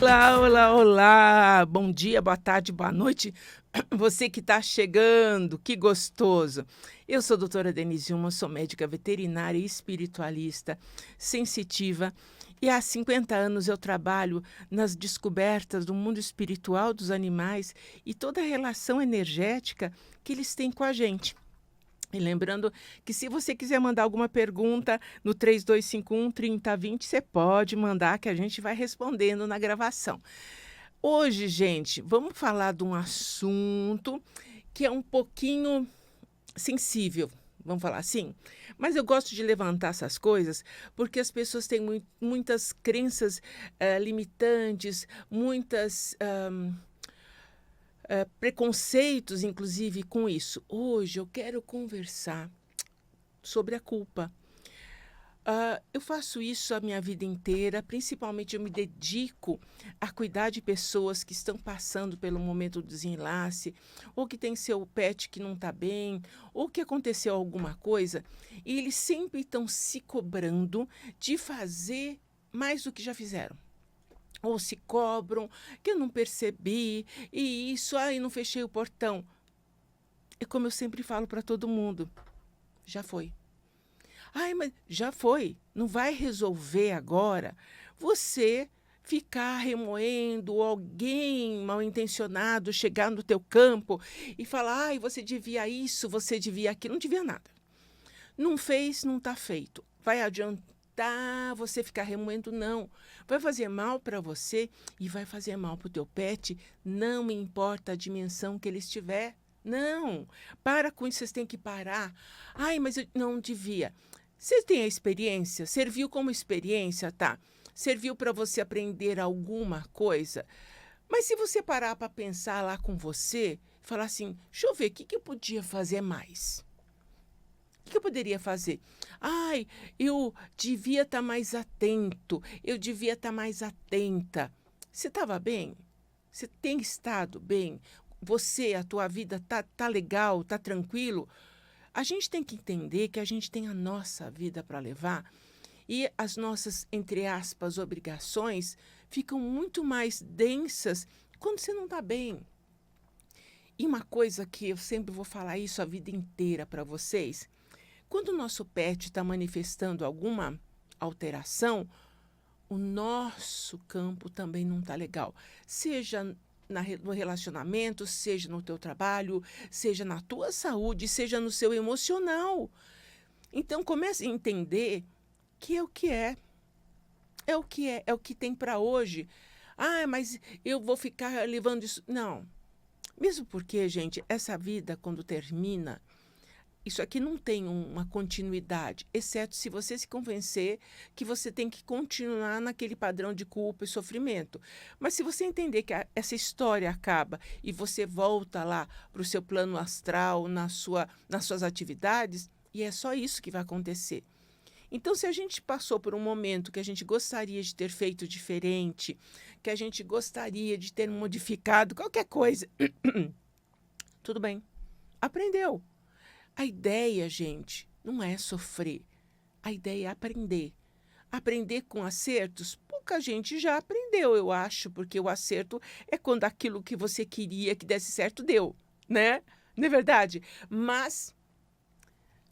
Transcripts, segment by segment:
Olá, olá, olá! Bom dia, boa tarde, boa noite. Você que está chegando, que gostoso. Eu sou a doutora Denise Uma, sou médica veterinária e espiritualista, sensitiva, e há 50 anos eu trabalho nas descobertas do mundo espiritual dos animais e toda a relação energética que eles têm com a gente. E lembrando que se você quiser mandar alguma pergunta no 3251-3020, você pode mandar que a gente vai respondendo na gravação. Hoje, gente, vamos falar de um assunto que é um pouquinho sensível, vamos falar assim. Mas eu gosto de levantar essas coisas porque as pessoas têm muitas crenças limitantes, muitas preconceitos, inclusive, com isso. Hoje eu quero conversar sobre a culpa. Eu faço isso a minha vida inteira, principalmente eu me dedico a cuidar de pessoas que estão passando pelo momento do desenlace, ou que tem seu pet que não está bem, ou que aconteceu alguma coisa, e eles sempre estão se cobrando de fazer mais do que já fizeram. Ou se cobram, que eu não percebi, e isso, não fechei o portão. É como eu sempre falo para todo mundo, já foi. Ai, mas já foi. Não vai resolver agora você ficar remoendo alguém mal intencionado chegar no teu campo e falar, ai, você devia isso, você devia aquilo. Não devia nada. Não fez, não está feito. Vai adiantar você ficar remoendo? Não. Vai fazer mal para você e vai fazer mal para o teu pet, não importa a dimensão que ele estiver. Não. Para com isso, vocês têm que parar. Ai, mas eu não devia. Você tem a experiência? Serviu como experiência, tá? Serviu para você aprender alguma coisa? Mas se você parar para pensar lá com você, falar assim, deixa eu ver, o que eu podia fazer mais? O que eu poderia fazer? Ai, eu devia estar mais atento, eu devia estar mais atenta. Você estava bem? Você tem estado bem? Você, a tua vida tá legal, tá tranquilo? A gente tem que entender que a gente tem a nossa vida para levar e as nossas, entre aspas, obrigações ficam muito mais densas quando você não está bem. E uma coisa que eu sempre vou falar isso a vida inteira para vocês, quando o nosso pet está manifestando alguma alteração, o nosso campo também não está legal. Seja no relacionamento, seja no teu trabalho, seja na tua saúde, seja no seu emocional. Então comece a entender que é o que é. É o que é o que tem para hoje. Ah, mas eu vou ficar levando isso. Não. Mesmo porque, gente, essa vida, quando termina, isso aqui não tem uma continuidade, exceto se você se convencer que você tem que continuar naquele padrão de culpa e sofrimento. Mas se você entender que essa história acaba e você volta lá para o seu plano astral, nas suas atividades, e é só isso que vai acontecer. Então, se a gente passou por um momento que a gente gostaria de ter feito diferente, que a gente gostaria de ter modificado qualquer coisa, tudo bem, aprendeu. A ideia, gente, não é sofrer. A ideia é aprender. Aprender com acertos, pouca gente já aprendeu, eu acho, porque o acerto é quando aquilo que você queria que desse certo deu, né? Não é verdade? Mas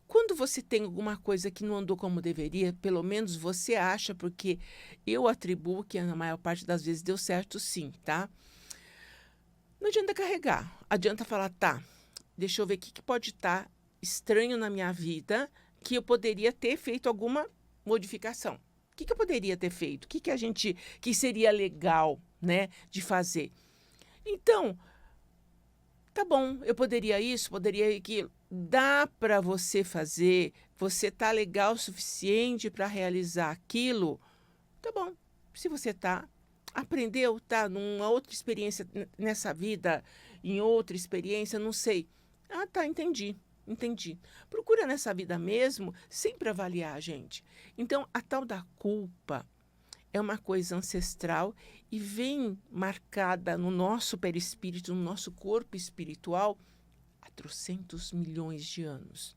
quando você tem alguma coisa que não andou como deveria, pelo menos você acha, porque eu atribuo que na maior parte das vezes deu certo sim, tá? Não adianta carregar, adianta falar, tá, deixa eu ver o que pode estar estranho na minha vida que eu poderia ter feito alguma modificação. O que eu poderia ter feito? O que seria legal, né, de fazer? Então, tá bom, eu poderia isso, poderia aquilo. Dá para você fazer, você tá legal o suficiente para realizar aquilo? Tá bom. Se você tá, aprendeu, tá numa outra experiência nessa vida, em outra experiência, não sei. Ah, tá, entendi. Entendi. Procura nessa vida mesmo sempre avaliar a gente. Então, a tal da culpa é uma coisa ancestral e vem marcada no nosso perispírito, no nosso corpo espiritual, há trocentos milhões de anos.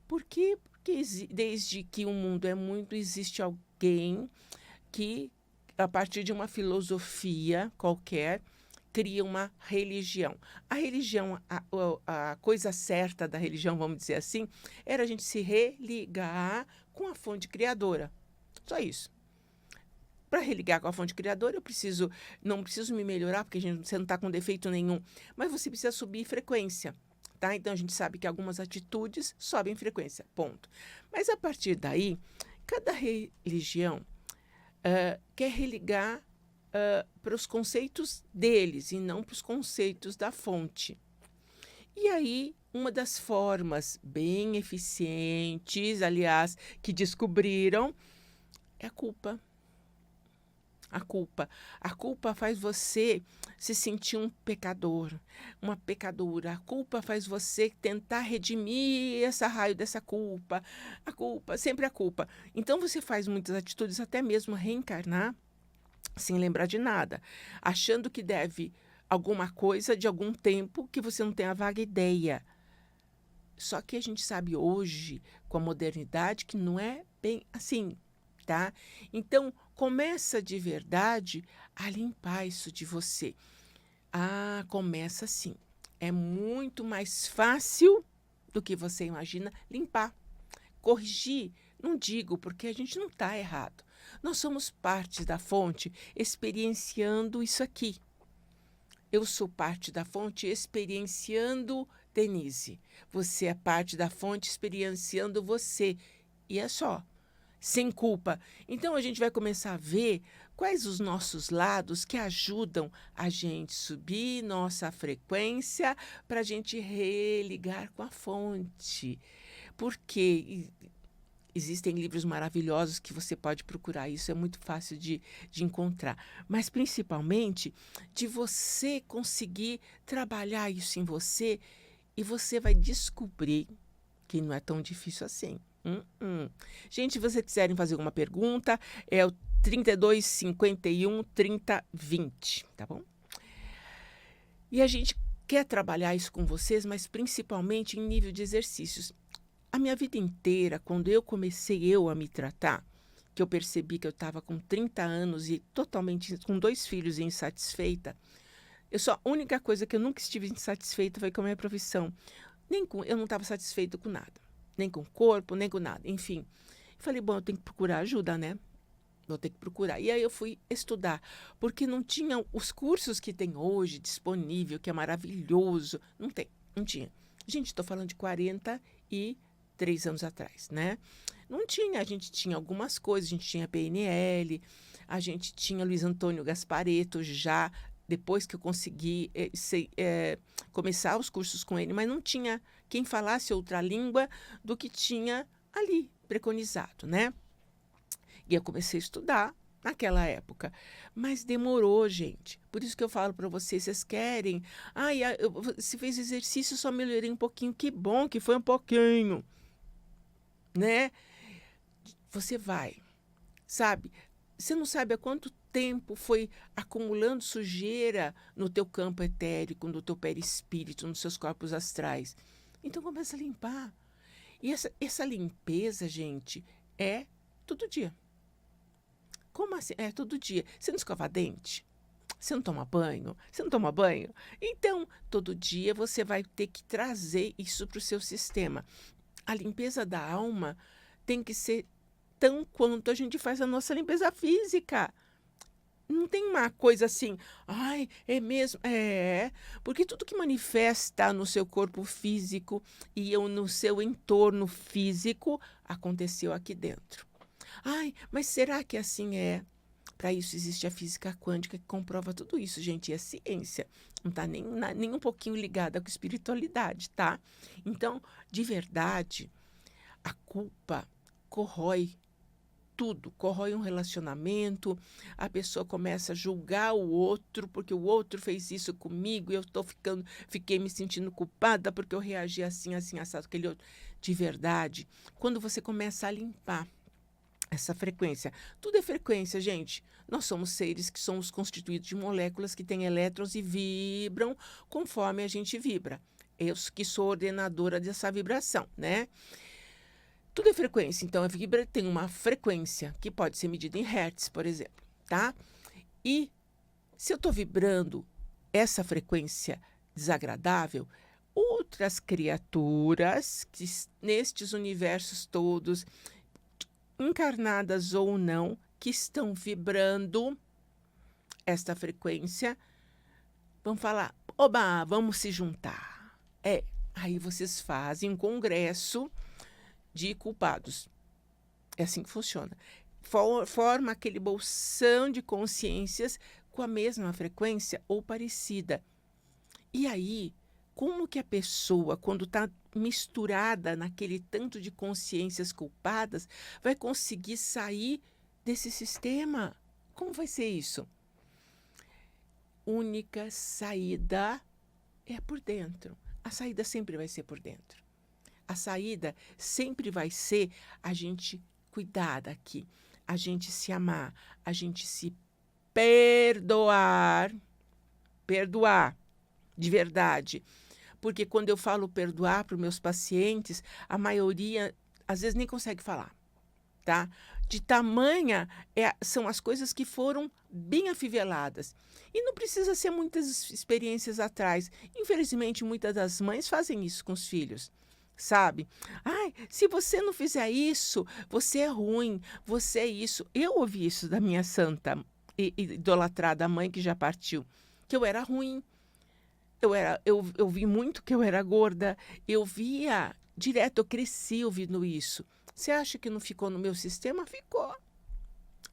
Por quê? Porque desde que o mundo é muito, existe alguém que a partir de uma filosofia qualquer, cria uma religião. A religião, a coisa certa da religião, vamos dizer assim, era a gente se religar com a fonte criadora. Só isso. Para religar com a fonte criadora, não preciso me melhorar, porque você não está com defeito nenhum, mas você precisa subir frequência, tá? Então a gente sabe que algumas atitudes sobem frequência, ponto. Mas a partir daí, cada religião quer religar para os conceitos deles e não para os conceitos da fonte. E aí, uma das formas bem eficientes, aliás, que descobriram, é a culpa. A culpa. A culpa faz você se sentir um pecador, uma pecadora. A culpa faz você tentar redimir essa raio dessa culpa. A culpa, sempre a culpa. Então você faz muitas atitudes, até mesmo reencarnar, sem lembrar de nada, achando que deve alguma coisa de algum tempo que você não tem a vaga ideia. Só que a gente sabe hoje, com a modernidade, que não é bem assim, tá? Então, começa de verdade a limpar isso de você. Ah, começa assim. É muito mais fácil do que você imagina limpar. Corrigir, não digo, porque a gente não está errado. Nós somos parte da fonte experienciando isso aqui. Eu sou parte da fonte experienciando Denise. Você é parte da fonte experienciando você. E é só. Sem culpa. Então a gente vai começar a ver quais os nossos lados que ajudam a gente subir nossa frequência para a gente religar com a fonte. Porque existem livros maravilhosos que você pode procurar, isso é muito fácil de encontrar. Mas, principalmente, de você conseguir trabalhar isso em você e você vai descobrir que não é tão difícil assim. Gente, se vocês quiserem fazer alguma pergunta, é o 32 51 30 20, tá bom? E a gente quer trabalhar isso com vocês, mas principalmente em nível de exercícios. A minha vida inteira, quando eu comecei a me tratar, que eu percebi que eu estava com 30 anos e totalmente com 2 filhos e insatisfeita, a única coisa que eu nunca estive insatisfeita foi com a minha profissão. Eu não estava satisfeita com nada, nem com o corpo, nem com nada, enfim. Falei, bom, eu tenho que procurar ajuda, né? Vou ter que procurar. E aí eu fui estudar, porque não tinham os cursos que tem hoje disponível, que é maravilhoso. Não tinha. Gente, estou falando de 43 anos atrás, né? Não tinha, a gente tinha algumas coisas, a gente tinha PNL, a gente tinha Luiz Antônio Gasparetto já, depois que eu consegui começar os cursos com ele, mas não tinha quem falasse outra língua do que tinha ali preconizado, né? E eu comecei a estudar naquela época. Mas demorou, gente. Por isso que eu falo para vocês, vocês querem... se fez exercício, só melhorei um pouquinho. Que bom que foi um pouquinho. Né? Você vai, sabe? Você não sabe há quanto tempo foi acumulando sujeira no teu campo etérico, no teu perispírito, nos seus corpos astrais. Então começa a limpar. E essa limpeza, gente, é todo dia. Como assim? É todo dia. Você não escova dente? Você não toma banho? Você não toma banho? Então, todo dia você vai ter que trazer isso para o seu sistema. A limpeza da alma tem que ser tão quanto a gente faz a nossa limpeza física. Não tem uma coisa assim, ai, é mesmo? É, porque tudo que manifesta no seu corpo físico e no seu entorno físico aconteceu aqui dentro. Ai, mas será que assim é? Para isso existe a física quântica que comprova tudo isso, gente, e é ciência. Não está nem um pouquinho ligada com espiritualidade, tá? Então, de verdade, a culpa corrói tudo, corrói um relacionamento, a pessoa começa a julgar o outro, porque o outro fez isso comigo, e eu fiquei me sentindo culpada porque eu reagi assim, assado, aquele outro. De verdade, quando você começa a limpar essa frequência. Tudo é frequência, gente. Nós somos seres que somos constituídos de moléculas que têm elétrons e vibram conforme a gente vibra. Eu que sou ordenadora dessa vibração, né? Tudo é frequência. Então, a vibra tem uma frequência que pode ser medida em hertz, por exemplo. tá? E se eu estou vibrando essa frequência desagradável, outras criaturas nestes universos todos, encarnadas ou não, que estão vibrando esta frequência, vão falar: oba, vamos se juntar. Aí vocês fazem um congresso de culpados. É assim que funciona. Forma aquele bolsão de consciências com a mesma frequência ou parecida. E aí, como que a pessoa, quando está misturada naquele tanto de consciências culpadas, vai conseguir sair desse sistema? Como vai ser isso? Única saída é por dentro. A saída sempre vai ser por dentro. A saída sempre vai ser a gente cuidar daqui, a gente se amar, a gente se perdoar de verdade. Porque quando eu falo perdoar para os meus pacientes, a maioria às vezes nem consegue falar, tá? De tamanha são as coisas que foram bem afiveladas. E não precisa ser muitas experiências atrás. Infelizmente, muitas das mães fazem isso com os filhos, sabe? Ai, se você não fizer isso, você é ruim, você é isso. Eu ouvi isso da minha santa e idolatrada mãe que já partiu, que eu era ruim. Eu vi muito que eu era gorda, eu via direto, eu cresci ouvindo isso. Você acha que não ficou no meu sistema? Ficou.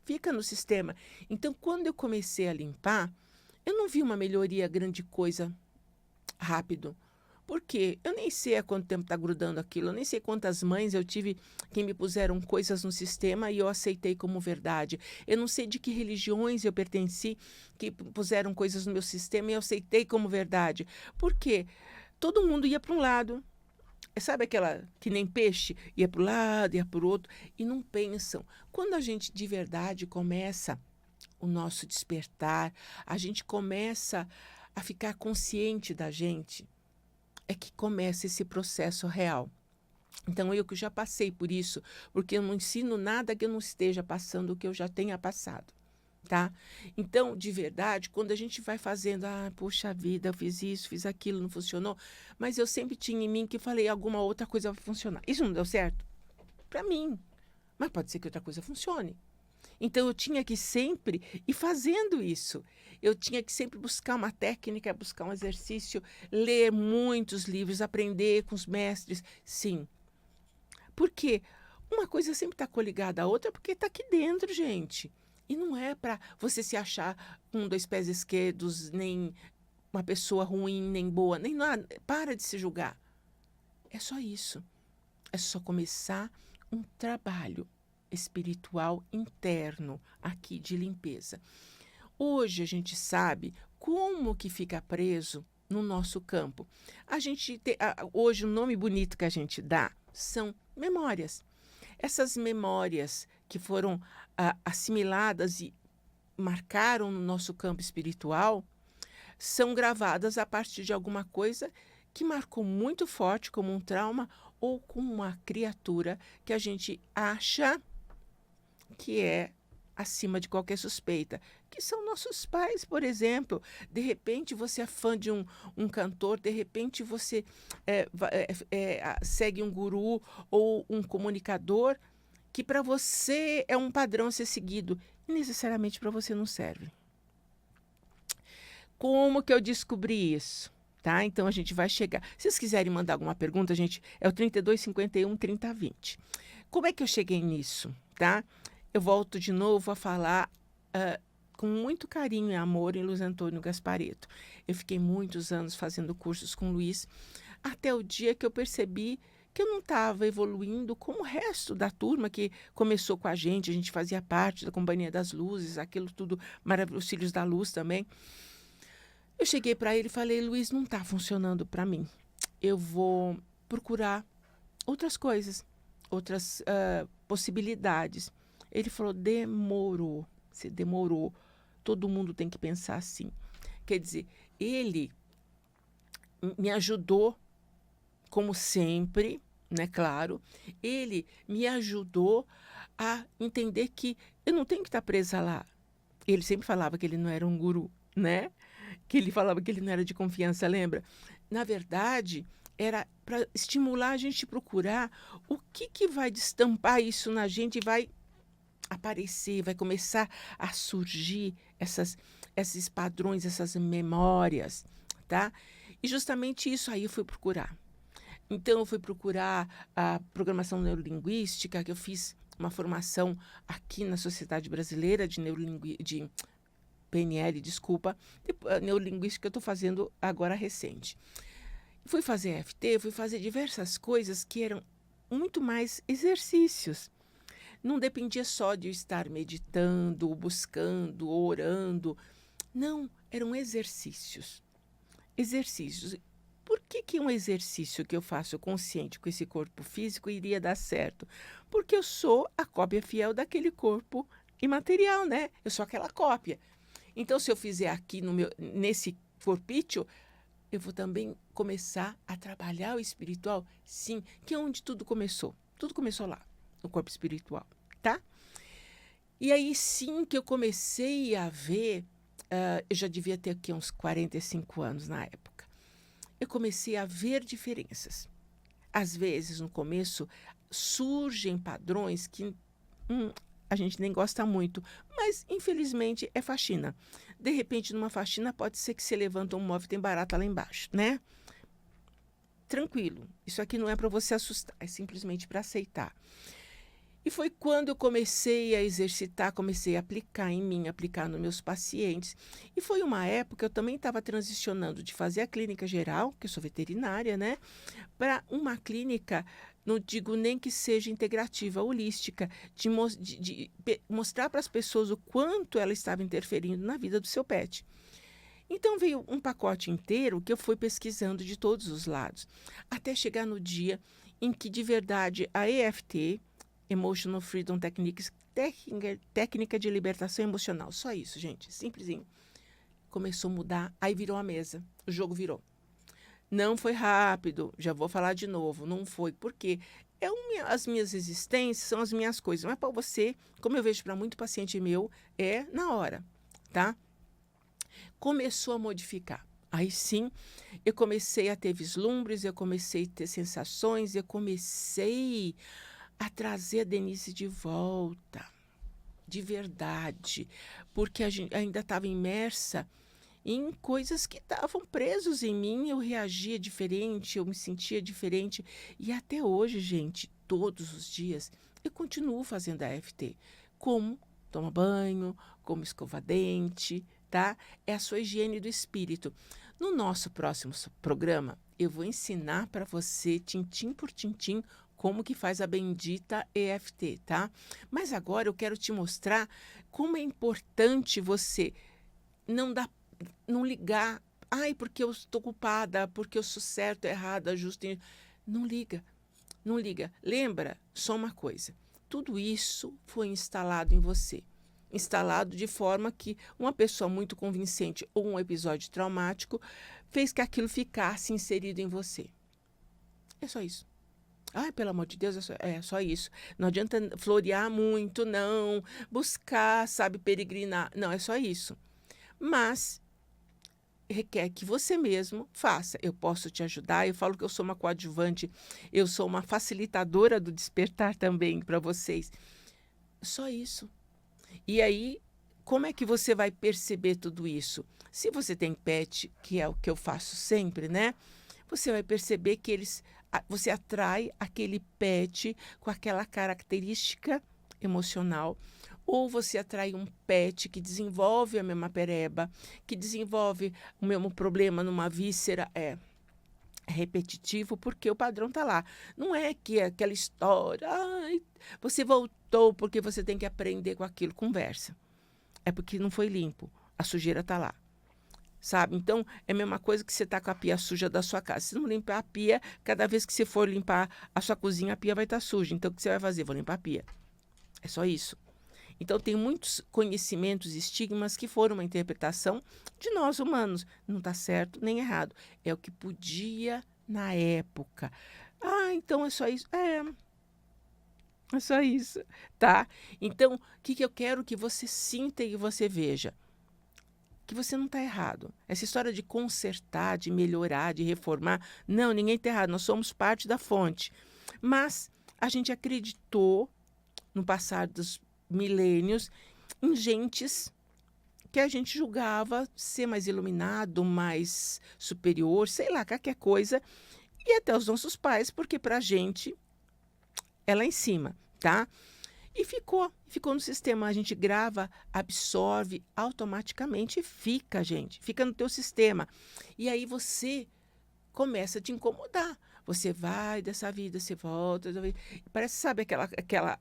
Fica no sistema. Então, quando eu comecei a limpar, eu não vi uma melhoria grande coisa rápido. Por quê? Eu nem sei há quanto tempo está grudando aquilo, eu nem sei quantas mães eu tive que me puseram coisas no sistema e eu aceitei como verdade. Eu não sei de que religiões eu pertenci que puseram coisas no meu sistema e eu aceitei como verdade. Por quê? Todo mundo ia para um lado. Sabe aquela que nem peixe? Ia para o lado, ia para o outro e não pensam. Quando a gente de verdade começa o nosso despertar, a gente começa a ficar consciente da gente, é que começa esse processo real. Então, eu que já passei por isso, porque eu não ensino nada que eu não esteja passando, o que eu já tenha passado, tá? Então, de verdade, quando a gente vai fazendo, poxa vida, eu fiz isso, fiz aquilo, não funcionou, mas eu sempre tinha em mim que falei, alguma outra coisa vai funcionar. Isso não deu certo? Para mim. Mas pode ser que outra coisa funcione. Então, eu tinha que sempre ir fazendo isso. Eu tinha que sempre buscar uma técnica, buscar um exercício, ler muitos livros, aprender com os mestres. Sim. Porque uma coisa sempre está coligada à outra porque está aqui dentro, gente. E não é para você se achar com dois pés esquerdos, nem uma pessoa ruim, nem boa, nem nada. Para de se julgar. É só isso. É só começar um trabalho espiritual interno aqui de limpeza. Hoje a gente sabe como que fica preso no nosso campo. A gente hoje o nome bonito que a gente dá são memórias. Essas memórias que foram assimiladas e marcaram no nosso campo espiritual são gravadas a partir de alguma coisa que marcou muito forte como um trauma ou com uma criatura que a gente acha que é acima de qualquer suspeita, que são nossos pais, por exemplo. De repente você é fã de um cantor, de repente você segue um guru ou um comunicador que para você é um padrão a ser seguido e necessariamente para você não serve. Como que eu descobri isso? Tá? Então a gente vai chegar. Se vocês quiserem mandar alguma pergunta, gente, é o 3251 3020. Como é que eu cheguei nisso? Tá? Eu volto de novo a falar com muito carinho e amor em Luiz Antônio Gasparetto. Eu fiquei muitos anos fazendo cursos com o Luiz, até o dia que eu percebi que eu não estava evoluindo como o resto da turma que começou com a gente fazia parte da Companhia das Luzes, aquilo tudo maravilhoso, os Filhos da Luz também. Eu cheguei para ele e falei, Luiz, não está funcionando para mim. Eu vou procurar outras coisas, outras possibilidades. Ele falou, demorou, você demorou. Todo mundo tem que pensar assim. Quer dizer, ele me ajudou, como sempre, né, claro. Ele me ajudou a entender que eu não tenho que estar presa lá. Ele sempre falava que ele não era um guru, né? Que ele falava que ele não era de confiança, lembra? Na verdade, era para estimular a gente procurar o que vai destampar isso na gente e vai aparecer, vai começar a surgir esses padrões, essas memórias, tá? E justamente isso aí eu fui procurar. Então, eu fui procurar a programação neurolinguística, que eu fiz uma formação aqui na Sociedade Brasileira de PNL, desculpa, neurolinguística que eu estou fazendo agora recente. Fui fazer EFT, fui fazer diversas coisas que eram muito mais exercícios. Não dependia só de eu estar meditando, buscando, orando. Não, eram exercícios. Exercícios. Por que um exercício que eu faço consciente com esse corpo físico iria dar certo? Porque eu sou a cópia fiel daquele corpo imaterial, né? Eu sou aquela cópia. Então, se eu fizer aqui nesse corpício, eu vou também começar a trabalhar o espiritual, sim, que é onde tudo começou. Tudo começou lá, no corpo espiritual, tá? E aí sim que eu comecei a ver, eu já devia ter aqui uns 45 anos na época, eu comecei a ver diferenças. Às vezes, no começo, surgem padrões que a gente nem gosta muito, mas infelizmente é faxina. De repente, numa faxina, pode ser que você levanta um móvel e tem barata lá embaixo, né? Tranquilo, isso aqui não é para você assustar, é simplesmente para aceitar. E foi quando eu comecei a exercitar, comecei a aplicar em mim, aplicar nos meus pacientes. E foi uma época, eu também estava transicionando de fazer a clínica geral, que eu sou veterinária, né? Para uma clínica, não digo nem que seja integrativa, holística, de mostrar para as pessoas o quanto ela estava interferindo na vida do seu pet. Então veio um pacote inteiro que eu fui pesquisando de todos os lados, até chegar no dia em que de verdade a EFT, Emotional Freedom Techniques, técnica de libertação emocional, só isso, gente, simplesinho, começou a mudar, aí virou a mesa, o jogo virou. Não foi rápido, já vou falar de novo, não foi, porque as minhas existências são as minhas coisas, mas para você, como eu vejo para muito paciente meu, é na hora, tá? Começou a modificar. Aí sim, eu comecei a ter vislumbres, eu comecei a ter sensações, eu comecei a trazer a Denise de volta, de verdade, porque a gente ainda estava imersa em coisas que estavam presos em mim, eu reagia diferente, eu me sentia diferente, e até hoje, gente, todos os dias, eu continuo fazendo a EFT, como toma banho, como escova dente, tá? É a sua higiene do espírito. No nosso próximo programa, eu vou ensinar para você, tintim por tintim, como que faz a bendita EFT, tá? Mas agora eu quero te mostrar como é importante você não ligar. Ai, porque eu estou culpada, porque eu sou certa, errada, justa. Não liga, não liga. Lembra só uma coisa: tudo isso foi instalado em você. Instalado de forma que uma pessoa muito convincente ou um episódio traumático fez que aquilo ficasse inserido em você. É só isso. Ai, pelo amor de Deus, é só isso. Não adianta florear muito, não. Buscar, sabe, peregrinar. Não, é só isso. Mas requer que você mesmo faça. Eu posso te ajudar, eu falo que eu sou uma coadjuvante, eu sou uma facilitadora do despertar também para vocês. Só isso. E aí, como é que você vai perceber tudo isso? Se você tem pet, que é o que eu faço sempre, né? Você vai perceber que você atrai aquele pet com aquela característica emocional, ou você atrai um pet que desenvolve a mesma pereba, que desenvolve o mesmo problema numa víscera, é repetitivo porque o padrão está lá. Não é que é aquela história, ai, você voltou porque você tem que aprender com aquilo, conversa. É porque não foi limpo, a sujeira está lá. Sabe? Então, é a mesma coisa que você está com a pia suja da sua casa. Se não limpar a pia, cada vez que você for limpar a sua cozinha, a pia vai estar suja. Então, o que você vai fazer? Vou limpar a pia. É só isso. Então, tem muitos conhecimentos, estigmas que foram uma interpretação de nós humanos. Não está certo nem errado. É o que podia na época. Ah, então é só isso. É só isso, tá? Então, o que que eu quero que você sinta e você veja? Que você não está errado. Essa história de consertar, de melhorar, de reformar, não, ninguém está errado, nós somos parte da fonte. Mas a gente acreditou, no passar dos milênios, em gentes que a gente julgava ser mais iluminado, mais superior, sei lá, qualquer coisa, e até os nossos pais, porque para a gente é lá em cima, tá? E ficou no sistema. A gente grava, absorve automaticamente e fica, gente, fica no teu sistema. E aí você começa a te incomodar. Você vai dessa vida, você volta. Parece, sabe,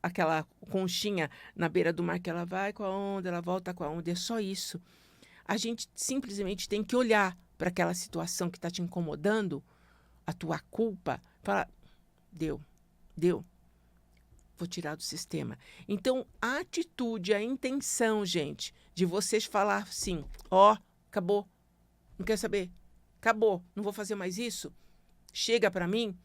aquela conchinha na beira do mar que ela vai com a onda, ela volta com a onda. É só isso. A gente simplesmente tem que olhar para aquela situação que está te incomodando, a tua culpa, falar, deu, deu. Vou tirar do sistema. Então, a atitude, a intenção, gente, de vocês falar assim, ó, acabou, não quer saber, acabou, não vou fazer mais isso, chega para mim,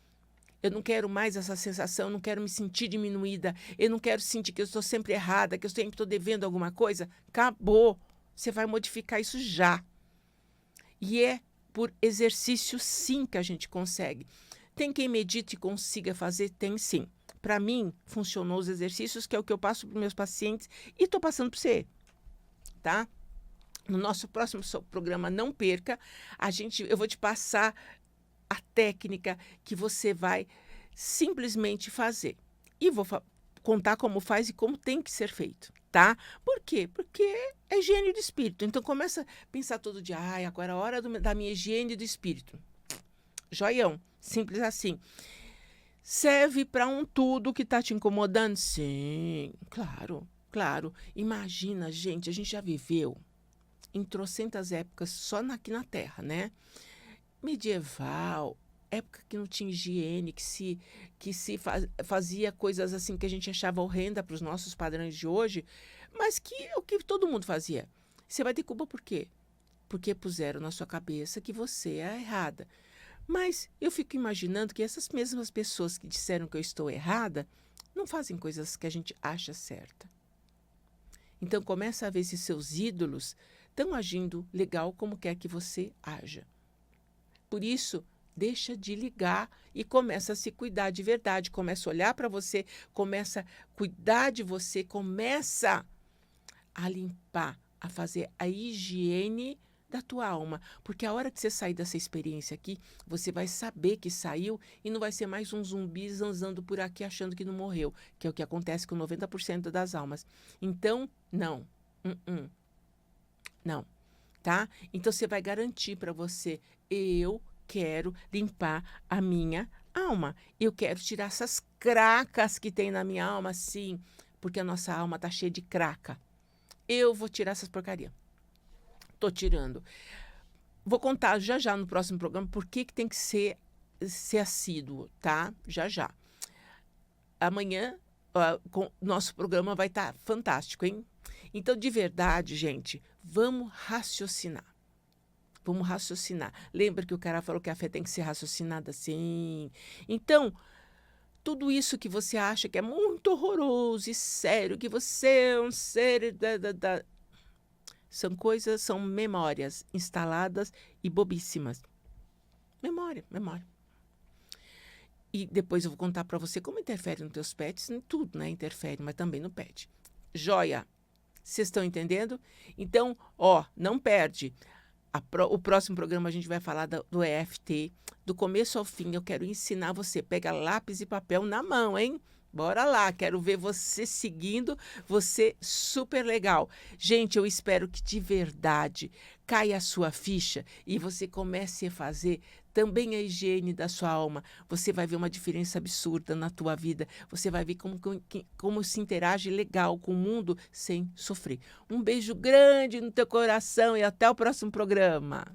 eu não quero mais essa sensação, não quero me sentir diminuída, eu não quero sentir que eu estou sempre errada, que eu sempre estou devendo alguma coisa, acabou, você vai modificar isso já. E é por exercício, sim, que a gente consegue. Tem quem medite e consiga fazer? Tem sim. Para mim, funcionou os exercícios, que é o que eu passo para os meus pacientes e estou passando para você, tá? No nosso próximo programa, não perca, eu vou te passar a técnica que você vai simplesmente fazer. E vou contar como faz e como tem que ser feito, tá? Por quê? Porque é higiene do espírito. Então, começa a pensar todo dia, ai, agora é a hora da minha higiene do espírito. Joião, simples assim. Serve para um tudo que está te incomodando? Sim, claro, claro. Imagina, gente, a gente já viveu em trocentas épocas só aqui na Terra, né? Medieval, época que não tinha higiene, fazia coisas assim que a gente achava horrenda para os nossos padrões de hoje, mas que o que todo mundo fazia. Você vai ter culpa por quê? Porque puseram na sua cabeça que você é a errada. Mas eu fico imaginando que essas mesmas pessoas que disseram que eu estou errada não fazem coisas que a gente acha certa. Então começa a ver se seus ídolos estão agindo legal como quer que você haja. Por isso, deixa de ligar e começa a se cuidar de verdade. Começa a olhar para você, começa a cuidar de você, começa a limpar, a fazer a higiene da tua alma, porque a hora que você sair dessa experiência aqui, você vai saber que saiu e não vai ser mais um zumbi zanzando por aqui achando que não morreu, que é o que acontece com 90% das almas. Então, não. Não, tá? Então você vai garantir para você, eu quero limpar a minha alma. Eu quero tirar essas cracas que tem na minha alma, sim, porque a nossa alma tá cheia de craca. Eu vou tirar essas porcarias. Tô tirando. Vou contar já já no próximo programa por que tem que ser assíduo, tá? Já já. Amanhã, nosso programa vai estar fantástico, hein? Então, de verdade, gente, vamos raciocinar. Vamos raciocinar. Lembra que o cara falou que a fé tem que ser raciocinada? Sim. Então, tudo isso que você acha que é muito horroroso e sério, que você é um ser... são memórias instaladas e bobíssimas. Memória. E depois eu vou contar para você como interfere nos teus pets, em tudo, né? Interfere, mas também no pet. Joia! Vocês estão entendendo? Então, não perde. O próximo programa a gente vai falar do EFT, do começo ao fim. Eu quero ensinar você. Pega lápis e papel na mão, hein? Bora lá, quero ver você seguindo, você super legal. Gente, eu espero que de verdade caia a sua ficha e você comece a fazer também a higiene da sua alma. Você vai ver uma diferença absurda na tua vida. Você vai ver como se interage legal com o mundo sem sofrer. Um beijo grande no teu coração e até o próximo programa.